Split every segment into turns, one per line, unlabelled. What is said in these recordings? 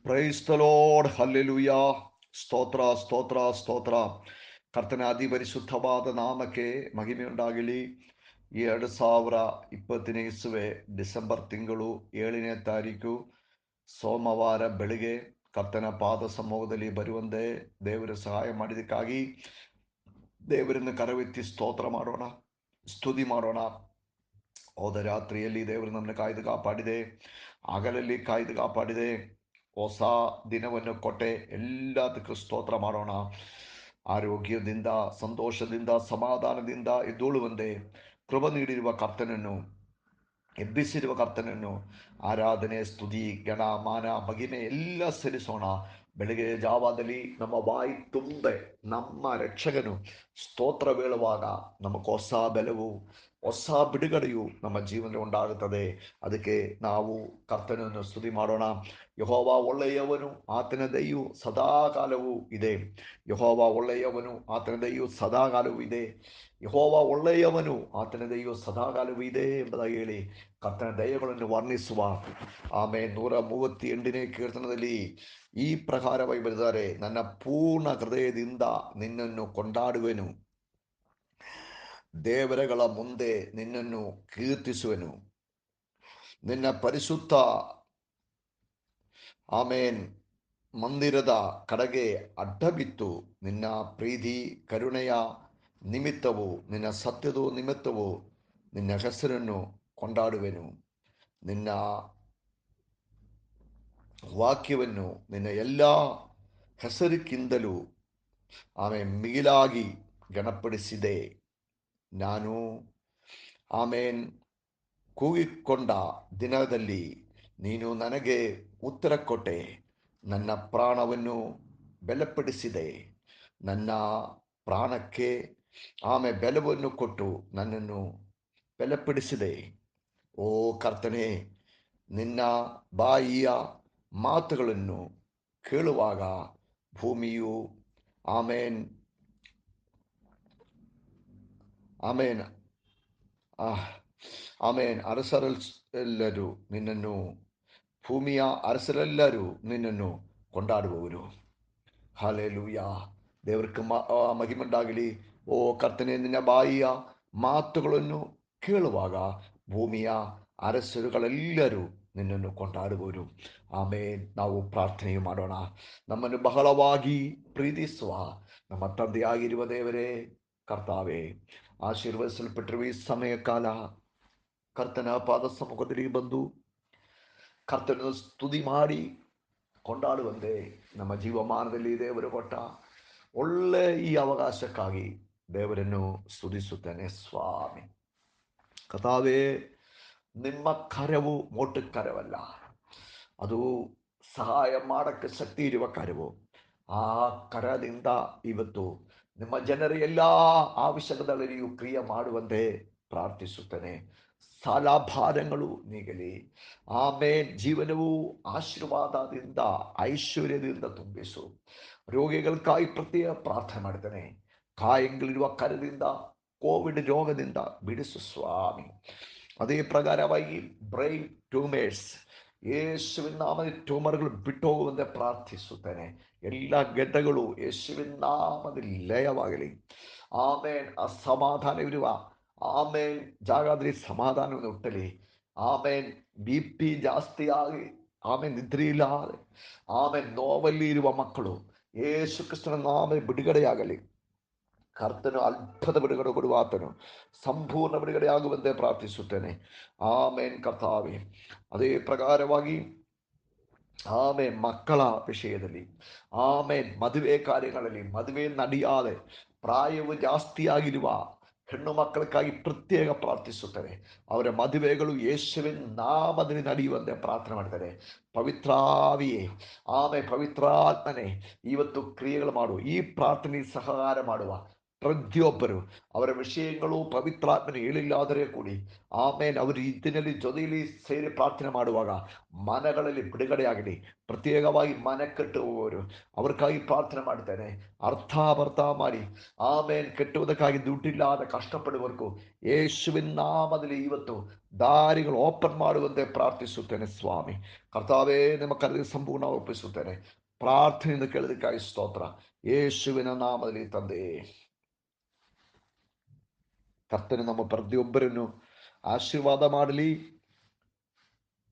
Praise the lord, hallelujah. ಸ್ತೋತ್ರ ಸ್ತೋತ್ರ ಸ್ತೋತ್ರ. ಕರ್ತನ ಅತಿಪರಿಶುದ್ಧವಾದ ನಾಮಕ್ಕೆ ಮಹಿಮೆಯುಂಟಾಗಲಿ. ಈ 2020 ಇಸುವೆ ಡಿಸೆಂಬರ್ ತಿಂಗಳು 7ನೇ ತಾರೀಕು ಸೋಮವಾರ ಬೆಳಿಗ್ಗೆ ಕರ್ತನ ಪಾದ ಸಮ್ಮುಖದಲ್ಲಿ ಬರುವಂತೆ ದೇವರು ಸಹಾಯ ಮಾಡಿದಕ್ಕಾಗಿ ದೇವರನ್ನು ಕರವೆತ್ತಿ ಸ್ತೋತ್ರ ಮಾಡೋಣ, ಸ್ತುತಿ ಮಾಡೋಣ. ಹೋದ ರಾತ್ರಿಯಲ್ಲಿ ದೇವರು ನಮ್ಮನ್ನು ಕಾಯ್ದು ಕಾಪಾಡಿದೆ, ಹಗಲಲ್ಲಿ ಕಾಯ್ದು ಕಾಪಾಡಿದೆ. ಹೊಸ ದಿನವನ್ನು ಕೊಟ್ಟೆ, ಎಲ್ಲದಕ್ಕೂ ಸ್ತೋತ್ರ ಮಾಡೋಣ. ಆರೋಗ್ಯದಿಂದ, ಸಂತೋಷದಿಂದ, ಸಮಾಧಾನದಿಂದ ಎದ್ದೇಳುವಂತೆ ಕೃಪೆ ನೀಡಿರುವ ಕರ್ತನನ್ನು, ಎಬ್ಬಿಸಿರುವ ಕರ್ತನನ್ನು ಆರಾಧನೆ, ಸ್ತುತಿ, ಗಣ, ಮಾನ, ಮಹಿಮೆ ಎಲ್ಲ ಸಲ್ಲಿಸೋಣ. ಬೆಳಗ್ಗೆ ಜಾವದಲ್ಲಿ ನಮ್ಮ ಬಾಯಿ ತುಂಬೆ ನಮ್ಮ ರಕ್ಷಕನು ಸ್ತೋತ್ರ ಹೇಳುವಾಗ ನಮಗೆ ಹೊಸ ಬೆಲವು, ಹೊಸ ಬಿಡುಗಡೆಯು ನಮ್ಮ ಜೀವನ ಉಂಟಾಗುತ್ತದೆ. ಅದಕ್ಕೆ ನಾವು ಕರ್ತನನ್ನು ಸ್ತುತಿ ಮಾಡೋಣ. ಯೆಹೋವ ಒಳ್ಳೆಯವನು, ಆತನ ದಯೆಯು ಸದಾಕಾಲವೂ ಇದೆ. ಯೆಹೋವ ಒಳ್ಳೆಯವನು, ಆತನ ದಯೆಯು ಸದಾಕಾಲವೂ ಇದೆ. ಯೆಹೋವ ಒಳ್ಳೆಯವನು, ಆತನ ದಯೆಯು ಸದಾಕಾಲವೂ ಇದೆ ಎಂಬುದಾಗಿ ಹೇಳಿ ಕರ್ತನ ದಯೆಗಳನ್ನು ವರ್ಣಿಸುವ. ಆಮೇಲೆ 138ನೇ ಕೀರ್ತನದಲ್ಲಿ ಈ ಪ್ರಕಾರವಾಗಿ ಬರೆದಿದ್ದಾರೆ: ನನ್ನ ಪೂರ್ಣ ಹೃದಯದಿಂದ ನಿನ್ನನ್ನು ಕೊಂಡಾಡುವೆನು, ದೇವರುಗಳ ಮುಂದೆ ನಿನ್ನನ್ನು ಕೀರ್ತಿಸುವೆನು. ನಿನ್ನ ಪರಿಶುದ್ಧ ಆಮೇನ್ ಮಂದಿರದ ಕಡೆಗೆ ಅಡ್ಡಬಿತ್ತು ನಿನ್ನ ಪ್ರೀತಿ ಕರುಣೆಯ ನಿಮಿತ್ತವು, ನಿನ್ನ ಸತ್ಯದ ನಿಮಿತ್ತವು ನಿನ್ನ ಹೆಸರನ್ನು ಕೊಂಡಾಡುವೆನು. ನಿನ್ನ ವಾಕ್ಯವನ್ನು ನಿನ್ನ ಎಲ್ಲ ಹೆಸರಿಗಿಂತಲೂ ಮಿಗಿಲಾಗಿ ಗಣಪಡಿಸಿದೆ. ನಾನು ಆಮೇನ್ ಕೂಗಿಕೊಂಡ ದಿನದಲ್ಲಿ ನೀನು ನನಗೆ ಉತ್ತರ ಕೊಟ್ಟೆ. ನನ್ನ ಪ್ರಾಣವನ್ನು ಬಲಪಡಿಸಿದೆ. ನನ್ನ ಪ್ರಾಣಕ್ಕೆ ಬೆಲವನ್ನು ಕೊಟ್ಟು ನನ್ನನ್ನು ಬಲಪಡಿಸಿದೆ. ಓ ಕರ್ತನೆ, ನಿನ್ನ ಬಾಯಿಯ ಮಾತುಗಳನ್ನು ಕೇಳುವಾಗ ಭೂಮಿಯು ಆಮೇನ್ ಆಮೇನ್ ಆಮೇನ್ ಅರಸರೆಲ್ಲರೂ ನಿನ್ನನ್ನು, ಭೂಮಿಯ ಅರಸರೆಲ್ಲರೂ ನಿನ್ನನ್ನು ಕೊಂಡಾಡುವವರು. ಹಲ್ಲೆಲೂಯಾ. ದೇವರಿಗೆ ಮಹಿಮೆಯುಂಟಾಗಲಿ. ಓ ಕರ್ತನೆ, ನಿನ್ನ ಬಾಯಿಯ ಮಾತುಗಳನ್ನು ಕೇಳುವಾಗ ಭೂಮಿಯ ಅರಸರುಗಳೆಲ್ಲರೂ ನಿನ್ನನ್ನು ಕೊಂಡಾಡುವರು. ಆಮೇನ್. ನಾವು ಪ್ರಾರ್ಥನೆ ಮಾಡೋಣ. ನಮ್ಮನ್ನು ಬಹಳವಾಗಿ ಪ್ರೀತಿಸುವ ನಮ್ಮ ತಂದೆಯಾಗಿರುವ ದೇವರೇ, ಕರ್ತಾವೇ, ಆಶೀರ್ವದಿಸಲ್ಪಟ್ಟಿರುವ ಈ ಸಮಯ ಕಾಲ ಕರ್ತನ ಪಾದ ಸಮ್ಮುಖದಲ್ಲಿ ಬಂದು ಕರ್ತನ ಸ್ತುತಿ ಮಾಡಿ ಕೊಂಡಾಡುವಂತೆ ನಮ್ಮ ಜೀವಮಾನದಲ್ಲಿ ದೇವರು ಕೊಟ್ಟ ಒಳ್ಳೆ ಈ ಅವಕಾಶಕ್ಕಾಗಿ ದೇವರನ್ನು ಸ್ತುತಿಸುತ್ತೇನೆ. ಸ್ವಾಮಿ ಕರ್ತಾವೇ, ನಿಮ್ಮ ಕಾರ್ಯವು ಮೋಟ ಕಾರ್ಯವಲ್ಲ, ಅದು ಸಹಾಯ ಮಾಡಕ್ಕೆ ಶಕ್ತಿ ಇರುವ ಕಾರ್ಯವು. ಆ ಕರದಿಂದ ಇವತ್ತು ನಿಮ್ಮ ಜನರ ಎಲ್ಲ ಅವಶ್ಯಕತೆಗಳಲ್ಲಿಯೂ ಕ್ರಿಯೆ ಮಾಡುವಂತೆ ಪ್ರಾರ್ಥಿಸುತ್ತೇನೆ. ಸಾಲಭಾರಗಳು ನೀಗಲಿ. ಆಮೇನ್. ಜೀವನವು ಆಶೀರ್ವಾದದಿಂದ, ಐಶ್ವರ್ಯದಿಂದ ತುಂಬಿಸು. ರೋಗಿಗಳಿಗಾಗಿ ಪ್ರತ್ಯೇಕ ಪ್ರಾರ್ಥನೆ ಮಾಡ್ತೇನೆ. ಕಾಯಂಗಳಿರುವ ಕರದಿಂದ, ಕೋವಿಡ್ ರೋಗದಿಂದ ಬಿಡಿಸು ಸ್ವಾಮಿ. ಅದೇ ಪ್ರಕಾರವಾಗಿ ಬ್ರೈನ್ ಟ್ಯೂಮರ್ಸ್, ಯೇಸುವಿನ ನಾಮದಲ್ಲಿ ಟ್ಯೂಮರ್ಗಳು ಬಿಟ್ಟು ಹೋಗುವಂತೆ ಪ್ರಾರ್ಥಿಸುತ್ತೇನೆ. ಎಲ್ಲ ಗೆಡ್ಡಗಳು ಯೇಸುವಿನ ನಾಮದಲ್ಲಿ ಲಯವಾಗಲಿ. ಆಮೇನ್. ಅಸಮಾಧಾನವಿರುವ ಜಾಗದಲ್ಲಿ ಸಮಾಧಾನವನ್ನು ಹುಟ್ಟಲಿ. BP ಜಾಸ್ತಿ ಆಗಿ ನಿದ್ರೆ ಇಲ್ಲ. ನೋವಲ್ಲಿ ಇರುವ ಮಕ್ಕಳು ಯೇಸು ಕ್ರಿಸ್ತನ ನಾಮದಲ್ಲಿ ಬಿಡುಗಡೆಯಾಗಲಿ. ಕರ್ತನು ಅದ್ಭುತ ಬಿಡುಗಡೆ ಕೊಡುವ ಆತನು ಸಂಪೂರ್ಣ ಬಿಡುಗಡೆ ಆಗುವಂತೆ ಪ್ರಾರ್ಥಿಸುತ್ತೇನೆ. ಕರ್ತಾವೆ. ಅದೇ ಪ್ರಕಾರವಾಗಿ ಮಕ್ಕಳ ವಿಷಯದಲ್ಲಿ, ಮದುವೆ ಕಾರ್ಯಗಳಲ್ಲಿ, ಮದುವೆ ನಡೆಯಾದೆ ಪ್ರಾಯವು ಜಾಸ್ತಿ ಆಗಿರುವ ಹೆಣ್ಣು ಮಕ್ಕಳಿಗಾಗಿ ಪ್ರತ್ಯೇಕ ಪ್ರಾರ್ಥಿಸುತ್ತೇನೆ. ಅವರ ಮದುವೆಗಳು ಯೇಸುವಿನ ನಾಮದಲ್ಲಿ ನಡೆಯುವಂತೆ ಪ್ರಾರ್ಥನೆ ಮಾಡ್ತಾರೆ. ಪವಿತ್ರಾವಿಯೇ, ಪವಿತ್ರಾತ್ಮನೆ, ಇವತ್ತು ಕ್ರಿಯೆಗಳು ಮಾಡು. ಈ ಪ್ರಾರ್ಥನೆ ಸಹಕಾರ ಮಾಡುವ ಪ್ರತಿಯೊಬ್ಬರು ಅವರ ವಿಷಯಗಳು ಪವಿತ್ರಾತ್ಮನ ಹೇಳಿಲ್ಲಾದರೆ ಕೂಡಿ ಆಮೇಲೆ ಅವರು ಇದರಲ್ಲಿ ಜೊತೆಯಲ್ಲಿ ಸೇರಿ ಪ್ರಾರ್ಥನೆ ಮಾಡುವಾಗ ಮನಗಳಲ್ಲಿ ಬಿಡುಗಡೆಯಾಗಲಿ. ಪ್ರತ್ಯೇಕವಾಗಿ ಮನೆ ಕಟ್ಟುವವರು ಅವ್ರಿಗಾಗಿ ಪ್ರಾರ್ಥನೆ ಮಾಡ್ತೇನೆ. ಅರ್ಥ ಮಾಡಿ ಆಮೇಲೆ ಕಟ್ಟುವುದಕ್ಕಾಗಿ ದುಡ್ಡಿಲ್ಲದ ಕಷ್ಟಪಡುವವರೆಗೂ ಯೇಸುವಿನ ನಾಮದಲ್ಲಿ ಇವತ್ತು ದಾರಿಗಳು ಓಪನ್ ಮಾಡುವಂತೆ ಪ್ರಾರ್ಥಿಸುತ್ತೇನೆ. ಸ್ವಾಮಿ ಕರ್ತಾವೇ, ನಿಮ್ಮ ಕರೆಗೆ ಸಂಪೂರ್ಣ ಒಪ್ಪಿಸುತ್ತೇನೆ. ಪ್ರಾರ್ಥನೆಯಿಂದ ಕೇಳೋದಕ್ಕಾಗಿ ಸ್ತೋತ್ರ, ಯೇಸುವಿನ ನಾಮದಲ್ಲಿ ತಂದೆ. ಕರ್ತನೆ ನಮ್ಮ ಪ್ರತಿಯೊಬ್ಬರನ್ನು ಆಶೀರ್ವಾದ ಮಾಡಲಿ.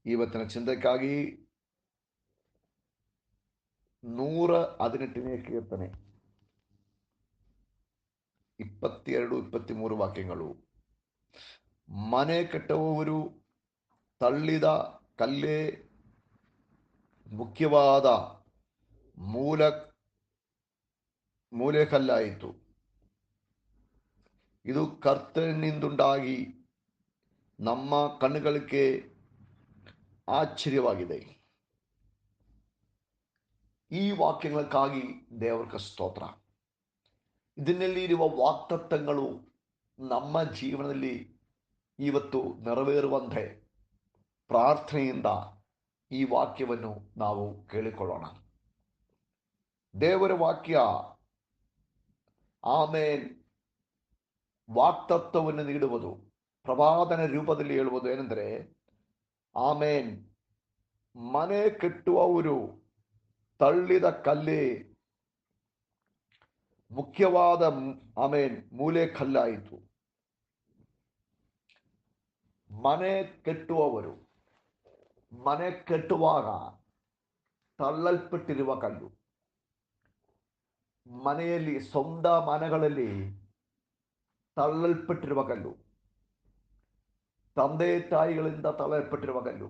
ಇವತ್ತಿನ ಚಿಂತಕ್ಕಾಗಿ 118ನೇ ಕೀರ್ತನೆ 22-23 ವಾಕ್ಯಗಳು. ಮನೆ ಕಟ್ಟುವವರು ತಳ್ಳಿದ ಕಲ್ಲೇ ಮುಖ್ಯವಾದ ಮೂಲೆಕಲ್ಲಾಯಿತು. ಇದು ಕರ್ತನಿಂದುಂಟಾಗಿ ನಮ್ಮ ಕಣ್ಣುಗಳಿಗೆ ಆಶ್ಚರ್ಯವಾಗಿದೆ. ಈ ವಾಕ್ಯಗಳಕ್ಕಾಗಿ ದೇವರ ಸ್ತೋತ್ರ. ಇದರಲ್ಲಿ ಇರುವ ವಾಕ್ತತ್ವಗಳು ನಮ್ಮ ಜೀವನದಲ್ಲಿ ಇವತ್ತು ನೆರವೇರುವಂತೆ ಪ್ರಾರ್ಥನೆಯಿಂದ ಈ ವಾಕ್ಯವನ್ನು ನಾವು ಕೇಳಿಕೊಳ್ಳೋಣ. ದೇವರ ವಾಕ್ಯ ಆಮೇಲೆ ವಾಕ್ತತ್ವವನ್ನು ನೀಡುವುದು, ಪ್ರವಾದನ ರೂಪದಲ್ಲಿ ಹೇಳುವುದು ಏನೆಂದರೆ, ಆಮೇನ್ ಮನೆ ಕಟ್ಟುವವರು ತಳ್ಳಿದ ಕಲ್ಲೇ ಮುಖ್ಯವಾದ ಆಮೇನ್ ಮೂಲೆ ಕಲ್ಲಾಯಿತು. ಮನೆ ಕಟ್ಟುವವರು ಮನೆ ಕಟ್ಟುವಾಗ ತಳ್ಳಲ್ಪಟ್ಟಿರುವ ಕಲ್ಲು, ಮನೆಯಲ್ಲಿ ಸ್ವಂತ ಮನೆಗಳಲ್ಲಿ ತಳ್ಳಲ್ಪಟ್ಟಿರುವ ಕಲ್ಲು, ತಂದೆ ತಾಯಿಗಳಿಂದ ತಳ್ಳಲ್ಪಟ್ಟಿರುವ ಕಲ್ಲು,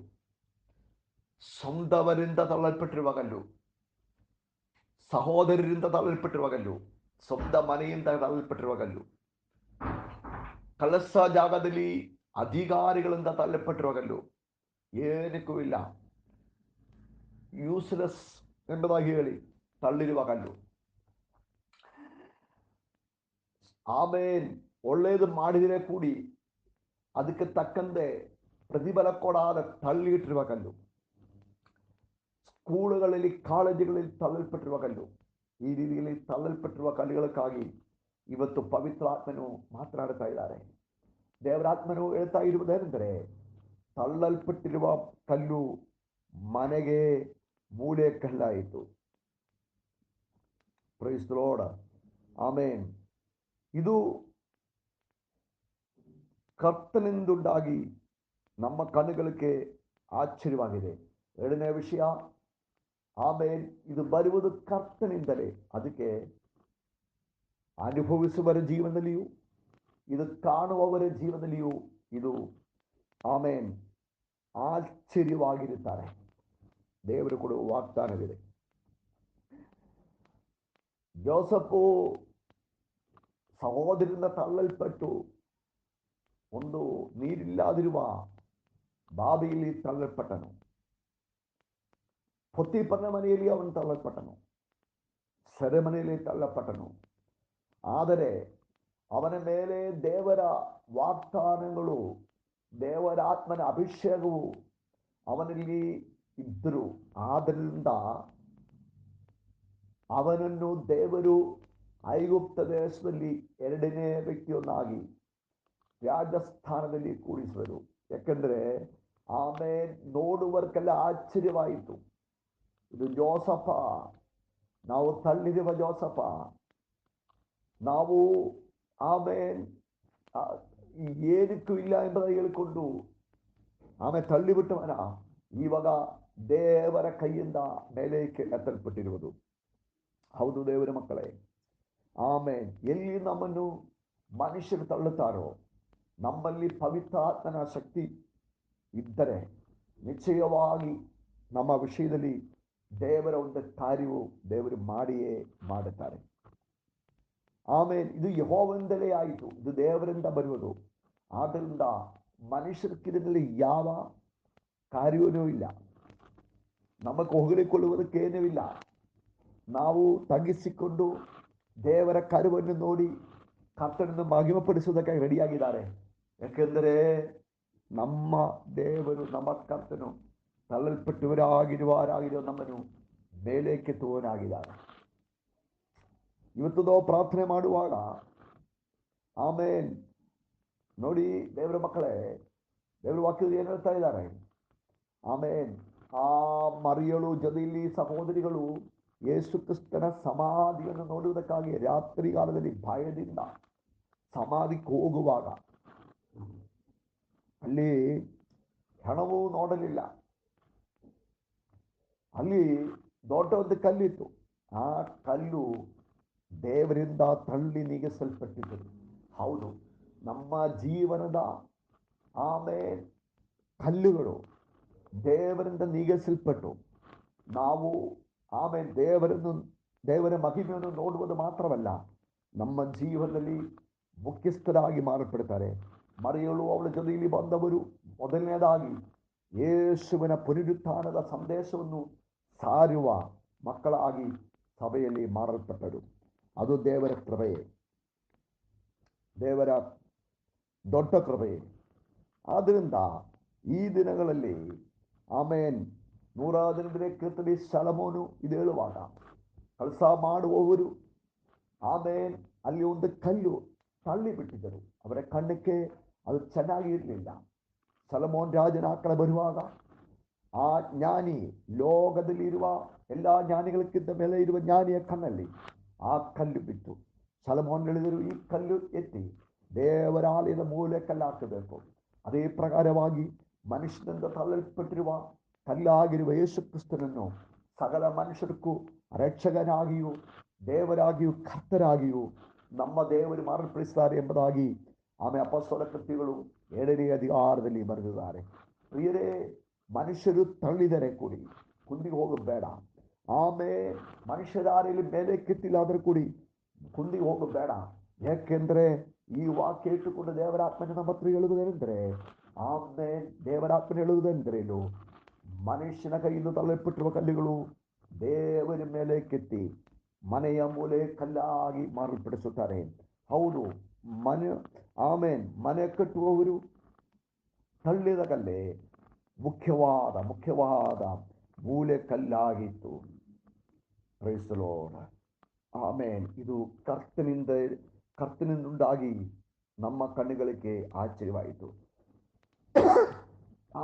ಸ್ವಂತವರಿಂದ ತಳ್ಳಲ್ಪಟ್ಟಿರುವ ಕಲ್ಲು, ಸಹೋದರರಿಂದ ತಳ್ಳಲ್ಪಟ್ಟಿರುವ ಕಲ್ಲು, ಸ್ವಂತ ಮನೆಯಿಂದ ತಳ್ಳಲ್ಪಟ್ಟಿರುವ ಕಲ್ಲು, ಕೆಲಸ ಜಾಗದಲ್ಲಿ ಅಧಿಕಾರಿಗಳಿಂದ ತಳ್ಳಲ್ಪಟ್ಟಿರುವ ಕಲ್ಲು, ಏನಕ್ಕೂ ಇಲ್ಲ, ಯೂಸ್ಲೆಸ್ ಎಂಬುದಾಗಿ ಹೇಳಿ ತಳ್ಳಿರುವ ಕಲ್ಲು. ಆಮೇಲೆ ಒಳ್ಳೆಯದು ಮಾಡಿದರೆ ಕೂಡಿ ಅದಕ್ಕೆ ತಕ್ಕಂತೆ ಪ್ರತಿಫಲ ಕೊಡಾದ ತಳ್ಳಿಟ್ಟಿರುವ ಕಲ್ಲು, ಸ್ಕೂಳುಗಳಲ್ಲಿ ಕಾಲೇಜುಗಳಲ್ಲಿ ತಳ್ಳಲ್ಪಟ್ಟಿರುವ ಕಲ್ಲು. ಈ ರೀತಿಯಲ್ಲಿ ತಳ್ಳಲ್ಪಟ್ಟಿರುವ ಕಲ್ಲುಗಳಕ್ಕಾಗಿ ಇವತ್ತು ಪವಿತ್ರಾತ್ಮನು ಮಾತನಾಡ್ತಾ ಇದ್ದಾರೆ. ದೇವರಾತ್ಮನು ಹೇಳ್ತಾ ಇರುವುದೇನೆಂದರೆ, ತಳ್ಳಲ್ಪಟ್ಟಿರುವ ಕಲ್ಲು ಮನೆಗೆ ಮೂಲೆ ಕಲ್ಲಾಯಿತು. Praise the lord. ಆಮೇನ್. ಇದು ಕರ್ತನಿಂದುಂಟಾಗಿ ನಮ್ಮ ಕಣ್ಣುಗಳಿಗೆ ಆಶ್ಚರ್ಯವಾಗಿದೆ. ಎರಡನೇ ವಿಷಯ, ಆಮೇಲೆ ಇದು ಬರುವುದು ಕರ್ತನಿಂದಲೇ. ಅದಕ್ಕೆ ಅನುಭವಿಸುವವರ ಜೀವನದಲ್ಲಿಯೂ ಇದು ಕಾಣುವವರ ಜೀವನದಲ್ಲಿಯೂ ಇದು ಆಮೇನ್ ಆಶ್ಚರ್ಯವಾಗಿರುತ್ತಾರೆ. ದೇವರು ಕೊಡುವ ವಾಗ್ದಾನವಿದೆ. ಜೋಸಫು ಸಹೋದರರಿಂದ ತಳ್ಳಲ್ಪಟ್ಟು ಒಂದು ನೀರಿಲ್ಲದಿರುವ ಬಾವಿಯಲ್ಲಿ ತಳ್ಳಲ್ಪಟ್ಟನು. ಪೊತ್ತಿಫರನ ಮನೆಯಲ್ಲಿ ಅವನು ತಳ್ಳಲ್ಪಟ್ಟನು, ಸೆರೆಮನೆಯಲ್ಲಿ ತಳ್ಳಲ್ಪಟ್ಟನು. ಆದರೆ ಅವನ ಮೇಲೆ ದೇವರ ವಾಗ್ದಾನಗಳು, ದೇವರ ಆತ್ಮನ ಅಭಿಷೇಕವು ಅವನಲ್ಲಿ ಇದ್ದರು. ಆದ್ದರಿಂದ ಅವನನ್ನು ದೇವರು ಐಗುಪ್ತ ದೇಶದಲ್ಲಿ ಎರಡನೇ ವ್ಯಕ್ತಿಯನ್ನಾಗಿ ರಾಜಸ್ಥಾನದಲ್ಲಿ ಕೂಡಿಸುವರು. ಯಾಕೆಂದರೆ ಆಮೇಲೆ ನೋಡುವರ್ಕೆಲ್ಲ ಆಶ್ಚರ್ಯವಾಯಿತು. ಇದು ಜೋಸಫ, ನಾವು ತಳ್ಳಿರುವ ಜೋಸಫ, ನಾವು ಆಮೇಲೆ ಏನಕ್ಕೂ ಇಲ್ಲ ಎಂಬುದಾಗಿ ಹೇಳಿಕೊಂಡು ಆಮೇಲೆ ತಳ್ಳಿಬಿಟ್ಟವನ ಇವಾಗ ದೇವರ ಕೈಯಿಂದ ಮೇಲೆ ಎತ್ತಲ್ಪಟ್ಟಿರುವುದು. ಹೌದು ದೇವರ ಮಕ್ಕಳೇ, ಆಮೇಲೆ ಎಲ್ಲಿ ನಮ್ಮನ್ನು ಮನುಷ್ಯರು ತಳ್ಳುತ್ತಾರೋ, ನಮ್ಮಲ್ಲಿ ಪವಿತ್ರಾತ್ಮನ ಶಕ್ತಿ ಇದ್ದರೆ ನಿಶ್ಚಯವಾಗಿ ನಮ್ಮ ವಿಷಯದಲ್ಲಿ ದೇವರ ಒಂದು ಕಾರ್ಯವು ದೇವರು ಮಾಡಿಯೇ ಮಾಡುತ್ತಾರೆ. ಆಮೇಲೆ ಇದು ಯೆಹೋವನಿಂದಲೇ ಆಯಿತು, ಇದು ದೇವರಿಂದ ಬರುವುದು. ಆದ್ದರಿಂದ ಮನುಷ್ಯರ ಕಿರಿಯಲ್ಲಿ ಯಾವ ಕಾರ್ಯವೂ ಇಲ್ಲ, ನಮಗೆ ಹೊಗಳಿಕೊಳ್ಳುವುದಕ್ಕೇನೂ ಇಲ್ಲ. ನಾವು ತಗ್ಗಿಸಿಕೊಂಡು ದೇವರ ಕಾರ್ಯವನ್ನು ನೋಡಿ ಕರ್ತನನ್ನು ಮಹಿಮೆಪಡಿಸುವುದಕ್ಕಾಗಿ ರೆಡಿಯಾಗಿದ್ದಾರೆ. ಯಾಕೆಂದರೆ ನಮ್ಮ ದೇವರು, ನಮ್ಮ ಕರ್ತನು ತಳ್ಳಲ್ಪಟ್ಟವರಾಗಿರುವ ನಮ್ಮನ್ನು ಮೇಲೇಕೆತ್ತುವವನಾಗಿದ್ದಾರೆ. ಇವತ್ತು ನಾವು ಪ್ರಾರ್ಥನೆ ಮಾಡುವಾಗ ಆಮೇನ್ ನೋಡಿ ದೇವರ ಮಕ್ಕಳೇ, ದೇವರ ವಾಕ್ಯದಲ್ಲಿ ಏನು ಹೇಳ್ತಾ ಇದ್ದಾರೆ? ಆಮೇನ್ ಆ ಮರಿಯಳು ಜೊತೆಯಲ್ಲಿ ಸಹೋದರಿಗಳು ಯೇಸು ಕ್ರಿಸ್ತನ ಸಮಾಧಿಯನ್ನು ನೋಡುವುದಕ್ಕಾಗಿ ರಾತ್ರಿಗಾಲದಲ್ಲಿ ಭಯದಿಂದ ಸಮಾಧಿಗೆ ಹೋಗುವಾಗ ಅಲ್ಲಿ ಹೆಣವೂ ನೋಡಲಿಲ್ಲ. ಅಲ್ಲಿ ದೊಡ್ಡ ಒಂದು ಕಲ್ಲಿತ್ತು. ಆ ಕಲ್ಲು ದೇವರಿಂದ ತಳ್ಳಿ ನೀಗಿಸಲ್ಪಟ್ಟಿದ್ದರು. ಹೌದು, ನಮ್ಮ ಜೀವನದ ಆಮೇಲೆ ಕಲ್ಲುಗಳು ದೇವರಿಂದ ನೀಗಿಸಲ್ಪಟ್ಟು ನಾವು ಆಮೇಲೆ ದೇವರ ಮಹಿಮೆಯನ್ನು ನೋಡುವುದು ಮಾತ್ರವಲ್ಲ, ನಮ್ಮ ಜೀವನದಲ್ಲಿ ಮುಖ್ಯಸ್ಥರಾಗಿ ಮಾರ್ಪಡ್ತಾರೆ. ಮರಿಯಳು ಅವಳ ಜೊತೆಯಲ್ಲಿ ಬಂದವರು ಮೊದಲನೇದಾಗಿ ಯೇಸುವಿನ ಪುನರುತ್ಥಾನದ ಸಂದೇಶವನ್ನು ಸಾರುವ ಮಕ್ಕಳಾಗಿ ಸಭೆಯಲ್ಲಿ ಮಾರಲ್ಪಟ್ಟರು. ಅದು ದೇವರ ಕೃಪೆಯೇ, ದೇವರ ದೊಡ್ಡ ಕೃಪೆಯೇ. ಆದ್ದರಿಂದ ಈ ದಿನಗಳಲ್ಲಿ ಆಮೇನ್ 115ನೇ ಕೀರ್ತನೆ ಸೊಲೊಮೋನನು ಇದು ಹೇಳುವಾಗ, ಕೆಲಸ ಮಾಡುವವರು ಆಮೇನ್ ಅಲ್ಲಿ ಒಂದು ಕಲ್ಲು ತಳ್ಳಿಬಿಟ್ಟಿದ್ದರು. ಅವರ ಕಣ್ಣಕ್ಕೆ ಅದು ಚೆನ್ನಾಗಿ ಇರಲಿಲ್ಲ. ಸೊಲೊಮೋನ್ ರಾಜನ ಕಡೆ ಬರುವಾಗ ಆ ಜ್ಞಾನಿ, ಲೋಕದಲ್ಲಿರುವ ಎಲ್ಲ ಜ್ಞಾನಿಗಳಕ್ಕಿಂತ ಮೇಲೆ ಇರುವ ಜ್ಞಾನಿಯ ಕಣ್ಣಲ್ಲಿ ಆ ಕಲ್ಲು ಬಿತ್ತು. ಸೊಲೊಮೋನ್ ಹೇಳಿದರು, ಈ ಕಲ್ಲು ಎತ್ತಿ ದೇವರ ಆಲಯದ ಮೂಲೆ ಕಲ್ಲು ಹಾಕಬೇಕು. ಅದೇ ಪ್ರಕಾರವಾಗಿ ಮನುಷ್ಯನಿಂದ ತಳ್ಳಲ್ಪಟ್ಟಿರುವ ಕಲ್ಲಾಗಿರುವ ಯೇಸು ಕ್ರಿಸ್ತನನ್ನು ಸಕಲ ಮನುಷ್ಯರಿಗೂ ರಕ್ಷಕನಾಗಿಯೂ ದೇವರಾಗಿಯೂ ಕರ್ತರಾಗಿಯೂ ನಮ್ಮ ದೇವರು ಮಾರ್ಪಡಿಸುತ್ತಾರೆ ಎಂಬುದಾಗಿ ಆಮೇಲೆ ಅಪೊಸ್ತಲ ಕೃತ್ಯಗಳು 7ನೇ ಅಧಿಕಾರದಲ್ಲಿ ಬರೆದಿದ್ದಾರೆ. ಪ್ರಿಯರೇ, ಮನುಷ್ಯರು ತಳ್ಳಿದರೆ ಕೂಡಿ ಕುಂದಿ ಹೋಗಬೇಡ. ಆಮೇಲೆ ಮನುಷ್ಯರಾರಿಯಲ್ಲಿ ಮೇಲೆ ಕೆತ್ತಿಲ್ಲಾದರೂ ಕೂಡಿ ಕುಂದಿ ಹೋಗಬೇಡ. ಯಾಕೆಂದ್ರೆ ಈ ವಾಕ್ಯ ಇಟ್ಟುಕೊಂಡು ದೇವರಾತ್ಮನ ನಮ್ಮ ಹತ್ರ ಹೇಳುವುದೇನೆಂದರೆ, ಆಮೇಲೆ ದೇವರಾತ್ಮನ ಹೇಳುವುದೆಂದರೇನು? ಮನುಷ್ಯನ ಕೈಯಿಂದ ತಳ್ಳಲ್ಪಟ್ಟಿರುವ ಕಲ್ಲುಗಳು ದೇವರ ಮೇಲೆ ಕೆತ್ತಿ ಮನೆಯ ಮೂಲೆ ಕಲ್ಲಾಗಿ ಮಾರ್ಪಡಿಸುತ್ತಾರೆ. ಹೌದು, ಮನೆ ಕಟ್ಟುವವರು ತಳ್ಳಿದ ಕಲ್ಲೇ ಮುಖ್ಯವಾದ ಮೂಲೆ ಕಲ್ಲಾಗಿತ್ತು. Praise the lord. ಆಮೇನ್. ಇದು ಕರ್ತನಿಂದುಂಟಾಗಿ ನಮ್ಮ ಕಣ್ಣುಗಳಿಗೆ ಆಶ್ಚರ್ಯವಾಯಿತು.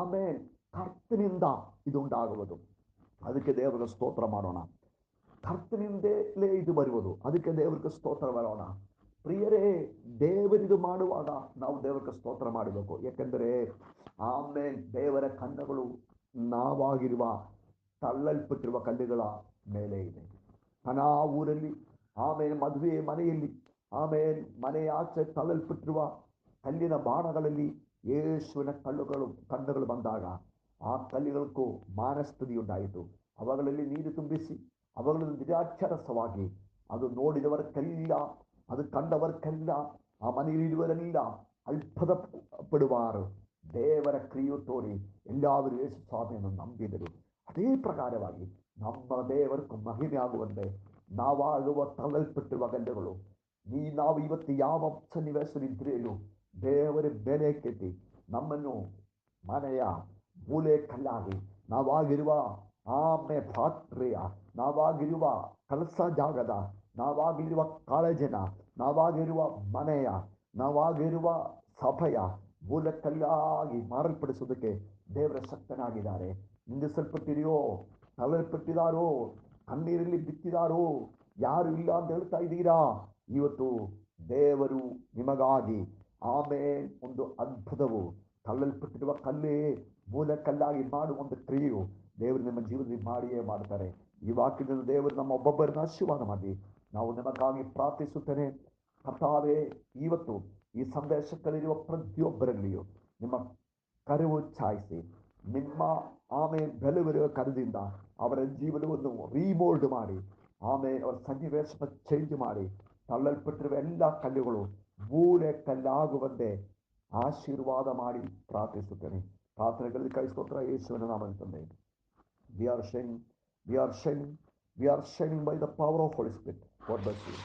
ಆಮೇನ್. ಕರ್ತನಿಂದ ಇದು ಉಂಟಾಗುವುದು, ಅದಕ್ಕೆ ದೇವರಿಗೆ ಸ್ತೋತ್ರ ಮಾಡೋಣ. ಕರ್ತನಿಂದಲೇ ಇದು ಬರುವುದು, ಅದಕ್ಕೆ ದೇವರಿಗೆ ಸ್ತೋತ್ರ ಮಾಡೋಣ. ಪ್ರಿಯರೇ, ದೇವರಿದು ಮಾಡುವಾಗ ನಾವು ದೇವರಿಗೆ ಸ್ತೋತ್ರ ಮಾಡಬೇಕು. ಯಾಕೆಂದರೆ ಆಮೇನ್ ದೇವರ ಕಣ್ಣುಗಳು ನಾವಾಗಿರುವ ತಳ್ಳಲ್ಪಟ್ಟಿರುವ ಕಲ್ಲುಗಳ ಮೇಲೆ ಇದೆ. ಆ ಊರಲ್ಲಿ ಆಮೇಲೆ ಮದುವೆ ಮನೆಯಲ್ಲಿ ಆಮೇಲೆ ಮನೆಯ ಆಚೆ ತಳ್ಳಲ್ಪಟ್ಟಿರುವ ಕಲ್ಲಿನ ಬಾಣಗಳಲ್ಲಿ ಯೇಸುವಿನ ಕಣ್ಣುಗಳು ಬಂದಾಗ ಆ ಕಲ್ಲುಗಳಿಗೂ ಮಾನಸ್ತುತಿಯುಂಟಾಯಿತು. ಅವುಗಳಲ್ಲಿ ನೀರು ತುಂಬಿಸಿ ಅವುಗಳನ್ನು ನಿರಾಕ್ಷರಸವಾಗಿ ಅದು ನೋಡಿದವರಕ್ಕೆಲ್ಲ, ಅದು ಕಂಡವರ್ಕೆಲ್ಲ, ಆ ಮನೆಯಲ್ಲಿರುವರೆಲ್ಲ ಅದ್ಭುತ ಪಡುವಾರು. ದೇವರ ಕ್ರಿಯೆ ತೋರಿ ಎಲ್ಲಾದರೂ ಯೇಸು ಸ್ವಾಮಿಯನ್ನು ನಂಬಿದರು. ಅದೇ ಪ್ರಕಾರವಾಗಿ ನಮ್ಮ ದೇವರಕ್ಕೂ ಮಹಿಮೆ ಆಗುವಂತೆ ನಾವಾಗುವ ತಳ್ಳಲ್ಪಟ್ಟಿರುವ ಗಂಧಗಳು ನಾವು ಇವತ್ತು ಯಾವ ಸನ್ನಿವೇಶದಲ್ಲಿದ್ರೇನು ದೇವರ ಬೆಲೆ ಕೆತ್ತಿ ನಮ್ಮನ್ನು ಮನೆಯ ಮೂಲೆ ಕಲ್ಲಾಗಿ, ನಾವಾಗಿರುವ ಫ್ಯಾಕ್ಟರಿಯ, ನಾವಾಗಿರುವ ಕೆಲಸ ಜಾಗದ, ನಾವಾಗಿರುವ ಕಾಲೇಜಿನ, ನಾವಾಗಿರುವ ಮನೆಯ, ನಾವಾಗಿರುವ ಸಭೆಯ ಮೂಲಕಲ್ಲಾಗಿ ಮಾರಲ್ಪಡಿಸುವುದಕ್ಕೆ ದೇವರ ಶಕ್ತನಾಗಿದ್ದಾರೆ. ನಿಂದಿಸಲ್ಪಟ್ಟಿದೆಯೋ, ತಳ್ಳಲ್ಪಟ್ಟಿದಾರೋ, ಕಣ್ಣೀರಲ್ಲಿ ಬಿತ್ತಿದಾರೋ, ಯಾರು ಇಲ್ಲ ಅಂತ ಹೇಳ್ತಾ ಇದ್ದೀರಾ? ಇವತ್ತು ದೇವರು ನಿಮಗಾಗಿ ಒಂದು ಅದ್ಭುತವು, ತಳ್ಳಲ್ಪಟ್ಟಿರುವ ಕಲ್ಲೇ ಮೂಲ ಕಲ್ಲಾಗಿ ಮಾಡುವ ಒಂದು ಕ್ರಿಯೆಯು ದೇವರು ನಿಮ್ಮ ಜೀವನದಲ್ಲಿ ಮಾಡಿಯೇ ಮಾಡ್ತಾರೆ. ಈ ವಾಕ್ಯದಿಂದ ದೇವರು ನಮ್ಮ ಒಬ್ಬೊಬ್ಬರನ್ನ ಆಶೀರ್ವಾದ ಮಾಡಿ. ನಾವು ನಿಮಗಾಗಿ ಪ್ರಾರ್ಥಿಸುತ್ತೇನೆ. ಕರ್ತಾವೇ, ಇವತ್ತು ಈ ಸಂದೇಶದಲ್ಲಿರುವ ಪ್ರತಿಯೊಬ್ಬರಲ್ಲಿಯೂ ನಿಮ್ಮ ಕರುವು ಚಾಯಿಸಿ ನಿಮ್ಮ ಬೆಲೆವಿರುವ ಕರದಿಂದ ಅವರ ಜೀವನವನ್ನು ರೀಮೋಲ್ಡ್ ಮಾಡಿ, ಅವರ ಸನ್ನಿವೇಶ ಚೇಂಜ್ ಮಾಡಿ, ತಳ್ಳಲ್ಪಟ್ಟಿರುವ ಎಲ್ಲ ಕಲ್ಲುಗಳು ಮೂಲೆ ಕಲ್ಲಾಗುವಂತೆ ಆಶೀರ್ವಾದ ಮಾಡಿ ಪ್ರಾರ್ಥಿಸುತ್ತೇನೆ. ಪ್ರಾರ್ಥನೆಗಳಲ್ಲಿ ಕಳಿಸ್ಕೊಟ್ರ ಯೇಸುವಿನ ನಾಮದಲ್ಲಿ ತಂದೆ. We are shining by the power of Holy Spirit. God bless you.